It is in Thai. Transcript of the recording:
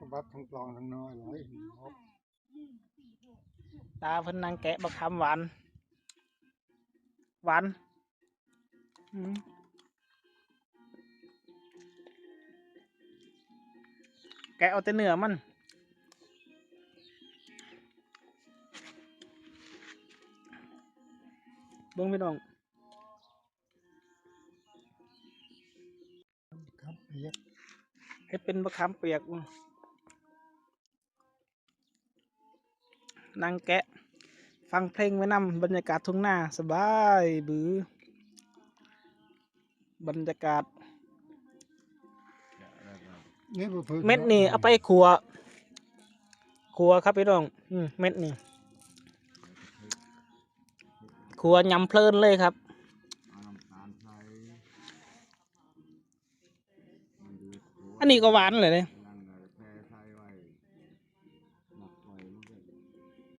ก็บัดทั้งกลองทั้งน้อยเลยตาเพิ่นนางแกะบักคำหวานหวานแกะเอาแต่เนื้อมันเบิ่งพี่น้องครับเปียก เฮ็ดเป็นบักคำเปียกนางแกะฟังเพลงไว้นำบรรยากาศทุ่งนาสบายบือบรรยากาศเม็ดนี่เอาไปขัวครับพี่น้องเม็ดนี่ขัวยำเพลินเลยครับอันนี้ก็หวานเลย